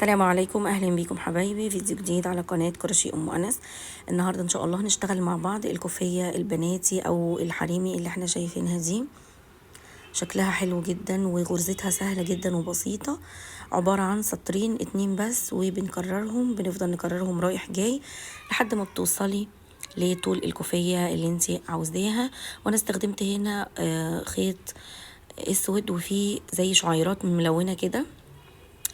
السلام عليكم، اهلا بيكم حبايبي. فيديو جديد على قناة كروشيه ام انس. النهارده ان شاء الله هنشتغل مع بعض الكوفية البناتي او الحريمي اللي احنا شايفينها دي. شكلها حلو جدا وغرزتها سهلة جدا وبسيطة، عبارة عن سطرين اتنين بس، وبنكررهم، بنفضل نكررهم رايح جاي لحد ما بتوصلي لطول الكوفية اللي انتي عاوزاها. وانا استخدمت هنا خيط اسود وفيه زي شعيرات ملونة كده.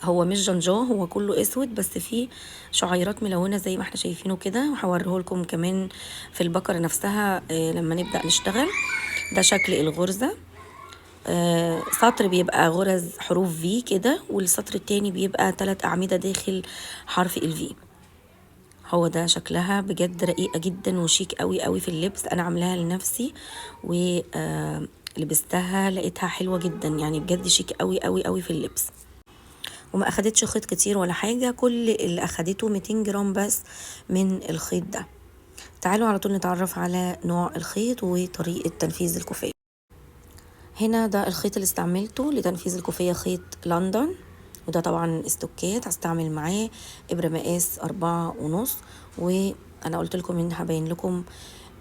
هو مش جنجاه، هو كله اسود بس فيه شعيرات ملونه زي ما احنا شايفينه كده، وهوريه لكم كمان في البقره نفسها لما نبدا نشتغل. ده شكل الغرزه. سطر بيبقى غرز حروف في كده، والسطر التاني بيبقى 3 اعمده داخل حرف الفي. هو ده شكلها، بجد رقيقه جدا وشيك قوي قوي في اللبس. انا عاملاها لنفسي ولبستها لقيتها حلوه جدا، يعني بجد شيك قوي قوي قوي في اللبس. وما اخدتش خيط كتير ولا حاجة، كل اللي اخدته 200 جرام بس من الخيط ده. تعالوا على طول نتعرف على نوع الخيط وطريقة تنفيذ الكوفية. هنا ده الخيط اللي استعملته لتنفيذ الكوفية، خيط لندن، وده طبعا استوكات. هستعمل معاه ابرة مقاس 4.5، وانا قلت لكم ان هبين لكم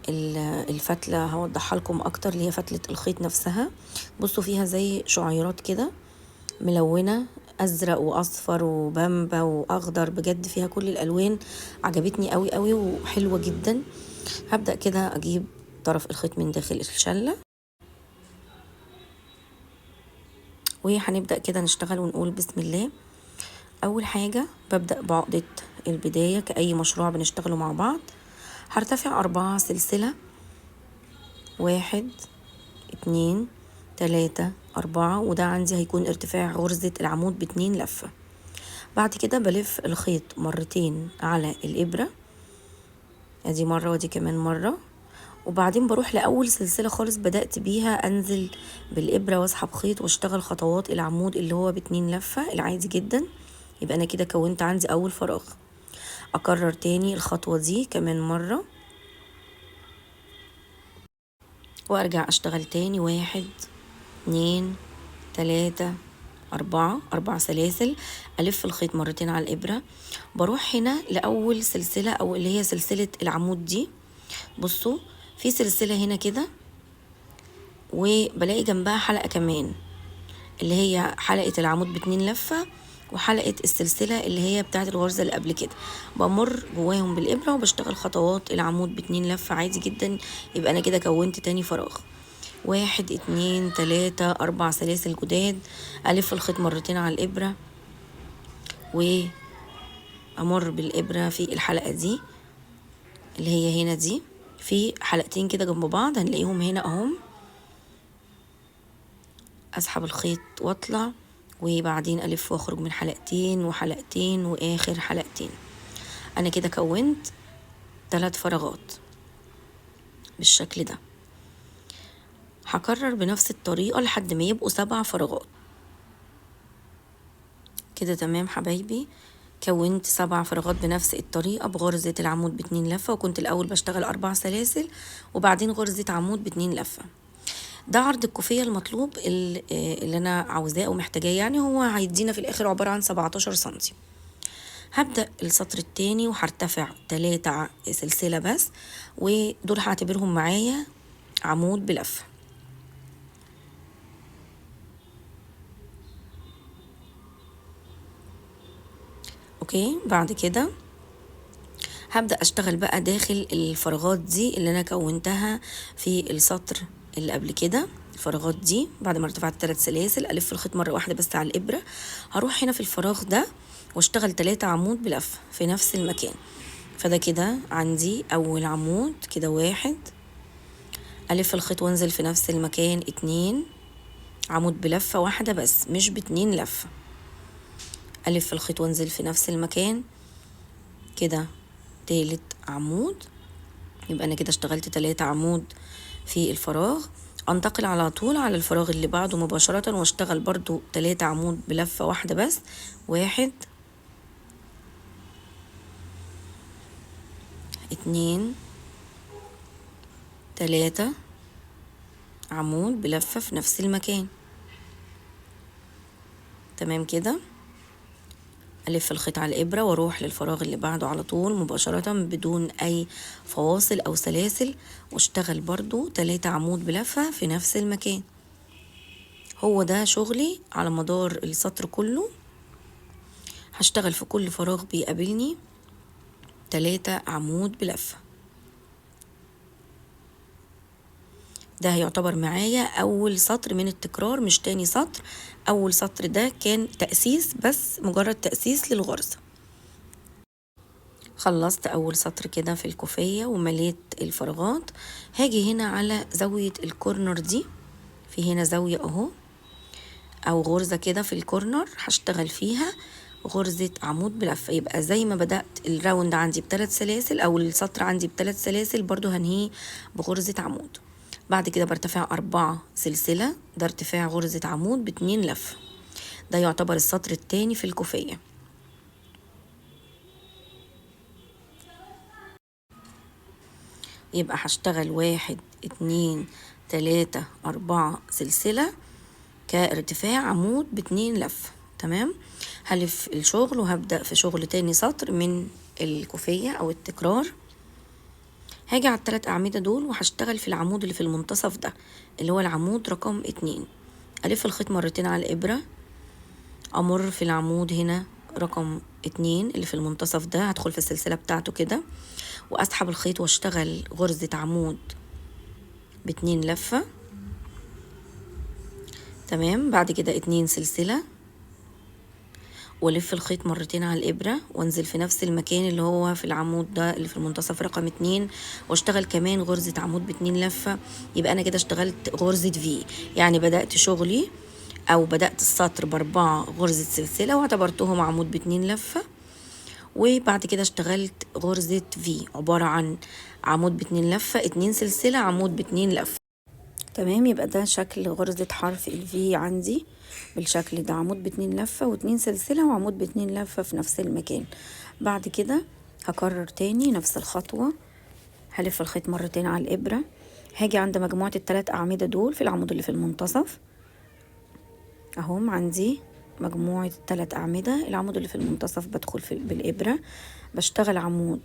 الفتلة، هوضحها لكم اكتر، اللي هي فتلة الخيط نفسها. بصوا فيها زي شعيرات كده ملونة، ازرق واصفر وبامبا واخضر، بجد فيها كل الالوان. عجبتني قوي قوي وحلوة جدا. هبدأ كده اجيب طرف الخيط من داخل الشلة، وهنبدأ كده نشتغل ونقول بسم الله. اول حاجة ببدأ بعقدة البداية كأي مشروع بنشتغله مع بعض. هرتفع 4 سلسلة، 1 2 3 4، وده عندي هيكون ارتفاع غرزة العمود ب2 لفة. بعد كده بلف الخيط مرتين على الإبرة، ادي مرة ودي كمان مرة، وبعدين بروح لأول سلسلة خالص بدأت بيها، أنزل بالإبرة وأسحب خيط واشتغل خطوات العمود اللي هو ب2 لفة العادي جدا. يبقى أنا كده كونت عندي أول فراغ. أكرر تاني الخطوة دي كمان مرة، وأرجع أشتغل تاني 1 2 3 4 سلاسل. ألف الخيط مرتين على الإبرة، بروح هنا لأول سلسلة أو اللي هي سلسلة العمود دي. بصوا في سلسلة هنا كده، وبلاقي جنبها حلقة كمان اللي هي حلقة العمود ب2 لفة، وحلقة السلسلة اللي هي بتاعة الغرزة اللي قبل كده. بمر جواهم بالإبرة وبشتغل خطوات العمود ب2 لفة عادي جدا. يبقى أنا كده كونت تاني فراغ. 1 2 3 4 سلاسل جداد. ألف الخيط مرتين على الإبرة، وأمر بالإبرة في الحلقة دي اللي هي هنا دي. في حلقتين كده جنب بعض هنلاقيهم هنا اهم. اسحب الخيط واطلع، وبعدين الف واخرج من حلقتين وحلقتين واخر حلقتين. انا كده كونت 3 فراغات بالشكل ده. هكرر بنفس الطريقة لحد ما يبقوا 7 فراغات كده. تمام حبايبي، كونت 7 فراغات بنفس الطريقة بغرزة العمود ب2 لفة، وكنت الأول بشتغل 4 سلاسل وبعدين غرزة عمود ب2 لفة. ده عرض الكوفية المطلوب اللي أنا عاوزاه أو محتاجاه، يعني هو هيدينا في الآخر عبارة عن 17 سنتي. هبدأ السطر التاني وهرتفع 3 سلسلة بس، ودول هعتبرهم معايا عمود بلفة. اوكي، بعد كده هبدأ اشتغل بقى داخل الفراغات دي اللي انا كونتها في السطر اللي قبل كده. الفراغات دي بعد ما ارتفعت 3 سلاسل الف الخيط مرة واحدة بس على الابرة، هروح هنا في الفراغ ده واشتغل 3 عمود بلفة في نفس المكان. فده كده عندي اول عمود كده 1، الف الخيط وانزل في نفس المكان 2 عمود بلفة واحدة بس مش ب2 لفة، الف الخيط وانزل في نفس المكان كده تالت عمود. يبقى انا كده اشتغلت 3 عمود في الفراغ. انتقل على طول على الفراغ اللي بعده مباشرة واشتغل برضو 3 عمود بلفة واحدة بس. 1 2 3 عمود بلفة في نفس المكان. تمام كده. الف الخيط على الابرة واروح للفراغ اللي بعده على طول مباشرة بدون اي فواصل او سلاسل، واشتغل برضو 3 عمود بلفة في نفس المكان. هو ده شغلي على مدار السطر كله. هشتغل في كل فراغ بيقابلني 3 عمود بلفة. ده هيعتبر معايا اول سطر من التكرار مش تاني سطر. اول سطر ده كان تأسيس، بس مجرد تأسيس للغرزة. خلصت اول سطر كده في الكوفية ومليت الفراغات. هاجي هنا على زاوية الكورنر دي، في هنا زاوية اهو او غرزة كده في الكورنر، هشتغل فيها غرزة عمود بلفة. يبقى زي ما بدأت الراوند عندي ب3 سلاسل او السطر عندي ب3 سلاسل، برضو هنهيه بغرزة عمود. بعد كده برتفع 4 سلسلة، ده ارتفاع غرزة عمود ب2 لفة. ده يعتبر السطر التاني في الكوفية. يبقى هشتغل 1 2 3 4 سلسلة كارتفاع عمود ب2 لفة. تمام. هلف الشغل وهبدأ في شغل تاني سطر من الكوفية او التكرار. هاجي على ال3 أعمدة دول وهشتغل في العمود اللي في المنتصف ده اللي هو العمود رقم 2. ألف الخيط مرتين على الإبرة، أمر في العمود هنا رقم 2 اللي في المنتصف ده، هدخل في السلسلة بتاعته كده وأسحب الخيط واشتغل غرزة عمود ب2 لفة. تمام. بعد كده 2 سلسلة والف الخيط مرتين على الابرة وانزل في نفس المكان اللي هو في العمود ده اللي في المنتصف رقم 2 واشتغل كمان غرزة عمود ب2 لفة. يبقى انا كده اشتغلت غرزة في، يعني بدأت شغلي او بدأت السطر ب4 غرزة سلسلة واعتبرتهم عمود ب2 لفة، وبعد كده اشتغلت غرزة في عبارة عن عمود ب2 لفة 2 سلسلة عمود ب2 لفة. تمام. يبقى ده شكل غرزة حرف الفي عندي بالشكل ده، عمود ب2 لفة و2 سلسلة وعمود ب2 لفة في نفس المكان. بعد كده هكرر تاني نفس الخطوة، هلف الخيط مرتين على الإبرة، هاجي عند مجموعة ال3 أعمدة دول في العمود اللي في المنتصف اهم. عندي مجموعة 3 أعمدة، العمود اللي في المنتصف بدخل بالإبرة بشتغل عمود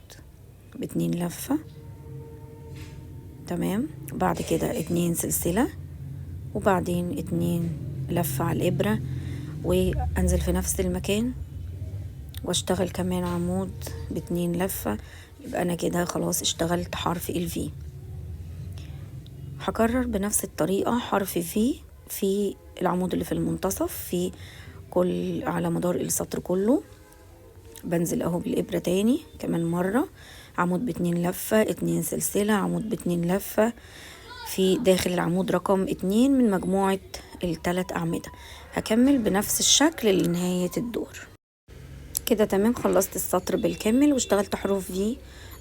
ب2 لفة. تمام. بعد كده 2 سلسلة وبعدين 2 لفة على الإبرة وأنزل في نفس المكان واشتغل كمان عمود ب2 لفة. يبقى أنا كده خلاص اشتغلت حرف الفي. هكرر بنفس الطريقة حرف في العمود اللي في المنتصف في كل على مدار السطر كله. بنزل اهو بالإبرة تاني كمان مرة، عمود ب2 لفة 2 سلسلة عمود ب2 لفة في داخل العمود رقم 2 من مجموعة ال3 أعمدة. هكمل بنفس الشكل لنهاية الدور كده. تمام. خلصت السطر بالكامل واشتغلت حروف في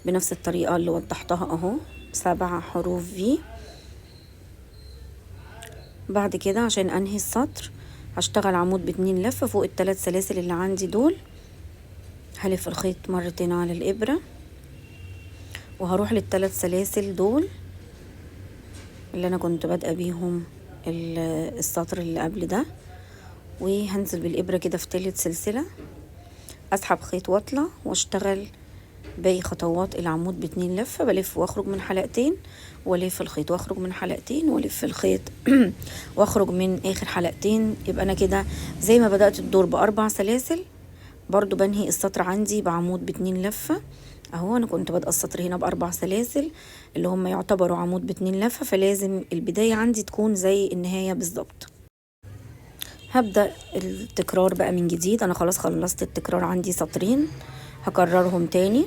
بنفس الطريقة اللي وضحتها اهو 7 حروف في. بعد كده عشان انهي السطر هشتغل عمود ب2 لفة فوق ال3 سلاسل اللي عندي دول، هلف الخيط مرتين على الإبرة وهروح لل3 سلاسل دول اللي انا كنت بادئه بيهم السطر اللي قبل ده، وهنزل بالإبرة كده في 3 سلسلة، اسحب خيط واطلع واشتغل باقي خطوات العمود ب2 لفة. بلف واخرج من حلقتين والف الخيط واخرج من حلقتين والف الخيط واخرج من اخر حلقتين. يبقى انا كده زي ما بدأت الدور ب4 سلاسل برضو بنهي السطر عندي بعمود ب2 لفة اهو. انا كنت بادئه السطر هنا ب4 سلاسل اللي هم يعتبروا عمود ب2 لفة، فلازم البداية عندي تكون زي النهاية بالظبط. هبدأ التكرار بقى من جديد. انا خلاص خلصت التكرار، عندي سطرين هكررهم تاني.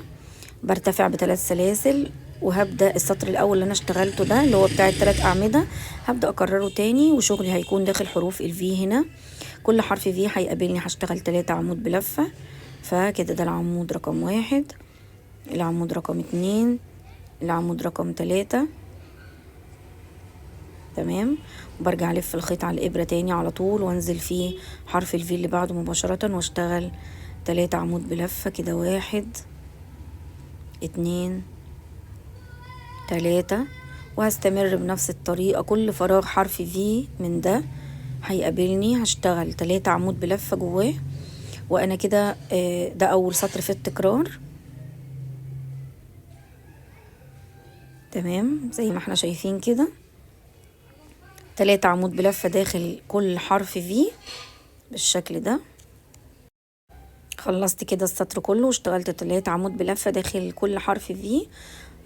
برتفع ب3 سلاسل وهبدأ السطر الاول اللي انا اشتغلته ده اللي هو بتاع ال3 أعمدة هبدأ اكرره تاني، وشغلي هيكون داخل حروف الفي. هنا كل حرف في هيقابلني هشتغل 3 عمود بلفة. فكده ده العمود رقم 1 العمود رقم 2 العمود رقم 3. تمام. وبرجع الف الخيط على الإبرة تاني على طول وانزل فيه حرف الفي اللي بعده مباشرة واشتغل 3 عمود بلفة كده 1 2 3. وهستمر بنفس الطريقة كل فراغ حرف في من ده هيقابلني هشتغل 3 عمود بلفة جواه وانا كده ده اول سطر في التكرار. تمام زي ما احنا شايفين كده 3 عمود بلفة داخل كل حرف في بالشكل ده. خلصت كده السطر كله واشتغلت 3 عمود بلفة داخل كل حرف في.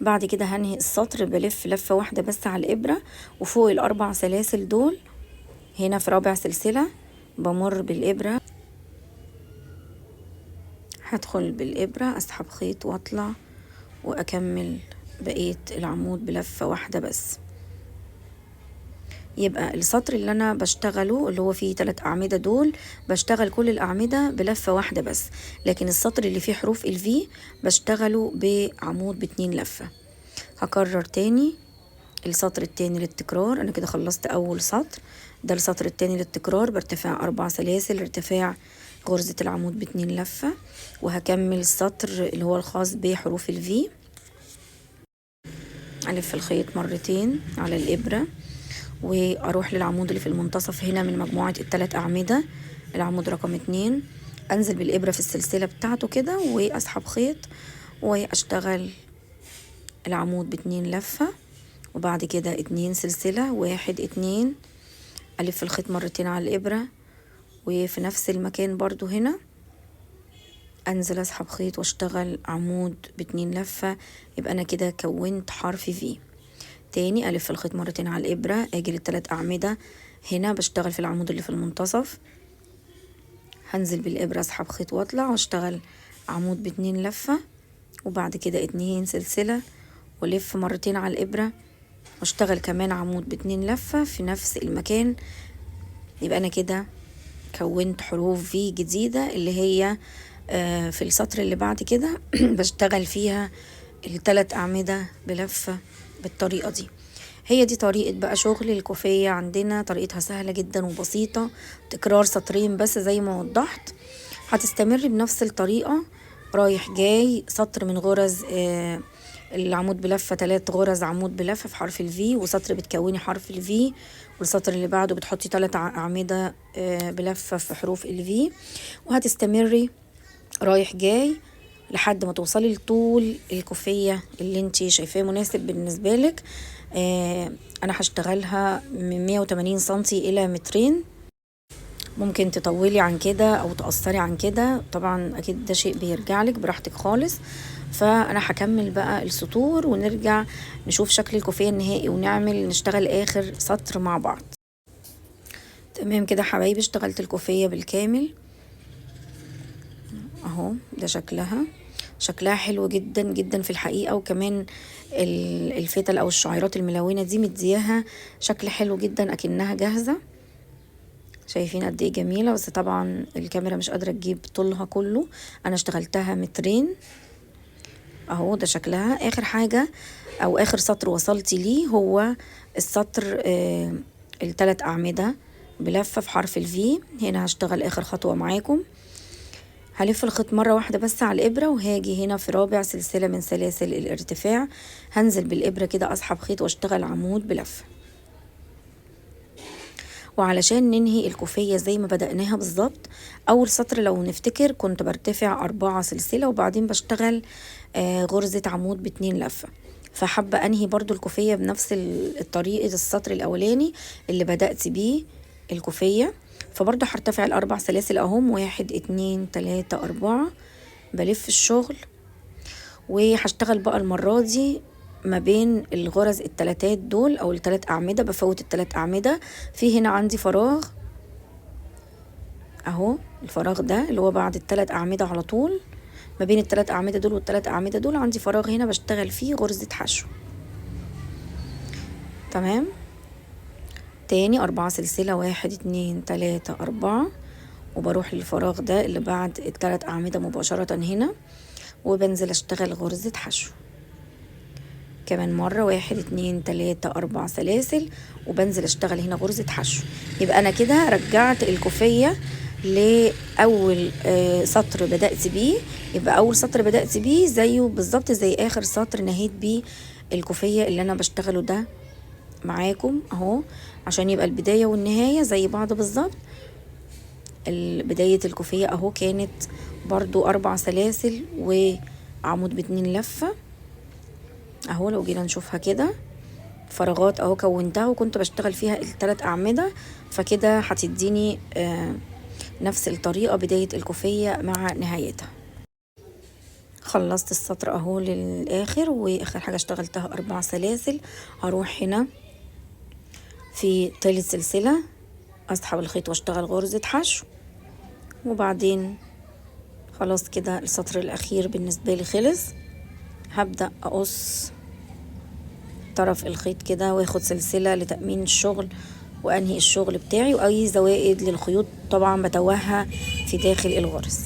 بعد كده هنهي السطر بلف لفة واحدة بس على الإبرة، وفوق ال4 سلاسل دول هنا في رابع سلسلة بمر بالإبرة، هدخل بالإبرة أسحب خيط وأطلع وأكمل بقية العمود بلفة واحدة بس. يبقى السطر اللي أنا بشتغله اللي هو فيه 3 أعمدة دول بشتغل كل الأعمدة بلفة واحدة بس، لكن السطر اللي فيه حروف الفي بشتغله بعمود ب2 لفة. هكرر تاني السطر التاني للتكرار. أنا كده خلصت أول سطر، ده السطر التاني للتكرار بارتفاع 4 سلاسل ارتفاع غرزة العمود ب2 لفة، وهكمل السطر اللي هو الخاص بحروف الفي. ألف الخيط مرتين على الإبرة وأروح للعمود اللي في المنتصف هنا من مجموعة ال3 أعمدة، العمود رقم 2، أنزل بالإبرة في السلسلة بتاعته كده وأسحب خيط وأشتغل العمود ب2 لفة، وبعد كده 2 سلسلة 1 2، ألف الخيط مرتين على الإبرة وفي نفس المكان برضو هنا أنزل أسحب خيط واشتغل عمود ب2 لفة. يبقى أنا كده كونت حرف في. تاني ألف الخيط مرتين على الإبرة، أجي ل3 أعمدة هنا بشتغل في العمود اللي في المنتصف، هنزل بالإبرة أسحب خيط وأطلع واشتغل عمود ب2 لفة، وبعد كده 2 سلسلة ولف مرتين على الإبرة واشتغل كمان عمود ب2 لفة في نفس المكان. يبقى أنا كده كونت حروف في جديدة اللي هي في السطر اللي بعد كده بشتغل فيها ال3 أعمدة بلفة بالطريقة دي. هي دي طريقة بقى شغل الكوفية عندنا، طريقتها سهلة جدا وبسيطة، تكرار سطرين بس زي ما وضحت. هتستمر بنفس الطريقة رايح جاي سطر من غرز العمود بلفة 3 غرز عمود بلفة في حرف الفي، وسطر بتكوني حرف الفي، والسطر اللي بعده بتحطي 3 أعمدة بلفة في حروف الفي، وهتستمري رايح جاي لحد ما توصلي لطول الكوفية اللي انتي شايفاه مناسب بالنسبة لك. انا هشتغلها من 180 سنتي الى 2 متر. ممكن تطولي عن كده او تقصري عن كده، طبعا اكيد ده شيء بيرجع لك براحتك خالص. فانا هكمل بقى السطور ونرجع نشوف شكل الكوفية النهائي ونعمل نشتغل اخر سطر مع بعض. تمام كده حبايبي اشتغلت الكوفية بالكامل اهو، ده شكلها حلو جدا جدا في الحقيقة، وكمان الفتل او الشعيرات الملونة دي مدياها شكل حلو جدا اكنها جاهزة. شايفين قد ايه جميلة، بس طبعا الكاميرا مش قادرة تجيب طولها كله، انا اشتغلتها 2 متر اهو. ده شكلها. اخر حاجة او اخر سطر وصلتي ليه هو السطر ال3 أعمدة بلفة في حرف الفي. هنا هشتغل اخر خطوة معاكم، هلف الخيط مرة واحدة بس على الإبرة، وهاجي هنا في رابع سلسلة من سلاسل الارتفاع هنزل بالإبرة كده أسحب خيط واشتغل عمود بلفة. وعلشان ننهي الكوفية زي ما بدأناها بالظبط، أول سطر لو نفتكر كنت برتفع 4 سلسلة وبعدين بشتغل غرزة عمود ب2 لفة، فحابة أنهي برضو الكوفية بنفس الطريقة السطر الأولاني اللي بدأت بيه الكوفية. فبرضو هرتفع ال4 سلاسل اهم، 1 2 3 4، بلف الشغل وهشتغل بقى المرة دي ما بين الغرز التلاتات دول او ال3 أعمدة، بفوت ال3 أعمدة. في هنا عندي فراغ اهو، الفراغ ده اللي هو بعد ال3 أعمدة على طول، ما بين ال3 أعمدة دول وال3 أعمدة دول عندي فراغ هنا بشتغل فيه غرزة حشو. تمام. تاني 4 سلسلة 1 2 3 4، وبروح للفراغ ده اللي بعد ال3 أعمدة مباشرة هنا وبنزل اشتغل غرزة حشو. كمان مرة 1 2 3 4 سلاسل وبنزل اشتغل هنا غرزة حشو. يبقى انا كده رجعت الكوفية لأول سطر بدأت بيه. يبقى أول سطر بدأت بيه زيه بالظبط زي آخر سطر نهيت بيه الكوفية اللي أنا بشتغله ده معاكم اهو، عشان يبقى البداية والنهاية زي بعض بالظبط. بداية الكوفية اهو كانت برضو 4 سلاسل وعمود ب2 لفة اهو. لو جينا نشوفها كده فراغات اهو كونتها وكنت بشتغل فيها ال3 اعمدة، فكده هتديني نفس الطريقة بداية الكوفية مع نهايتها. خلصت السطر اهو للاخر، واخر حاجة اشتغلتها 4 سلاسل. هروح هنا في تالت سلسلة اسحب الخيط واشتغل غرزة حشو، وبعدين خلاص كده السطر الاخير بالنسبة لي خلص. هبدأ اقص طرف الخيط كده واخد سلسلة لتأمين الشغل وانهي الشغل بتاعي، واي زوائد للخيوط طبعا بتوهها في داخل الغرز.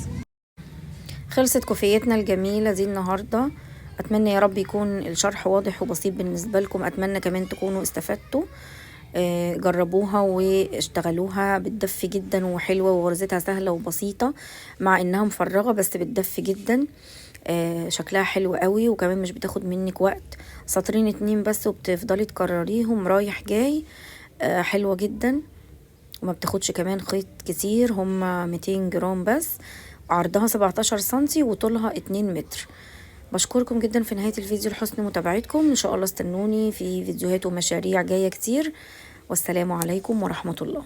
خلصت كوفيتنا الجميلة دي النهاردة. اتمنى يا رب يكون الشرح واضح وبسيط بالنسبة لكم. اتمنى كمان تكونوا استفدتوا. جربوها واشتغلوها، بتدفي جدا وحلوة وغرزتها سهلة وبسيطة مع انها مفرغة، بس بتدفي جدا. شكلها حلو قوي وكمان مش بتاخد منك وقت. سطرين 2 بس وبتفضلي تكرريهم رايح جاي. حلوة جدا وما بتاخدش كمان خيط كتير، هما 200 جرام بس. عرضها 17 سنتي وطولها 2 متر. بشكركم جدا في نهاية الفيديو لحسن متابعتكم. ان شاء الله استنوني في فيديوهات ومشاريع جاية كتير، والسلام عليكم ورحمة الله.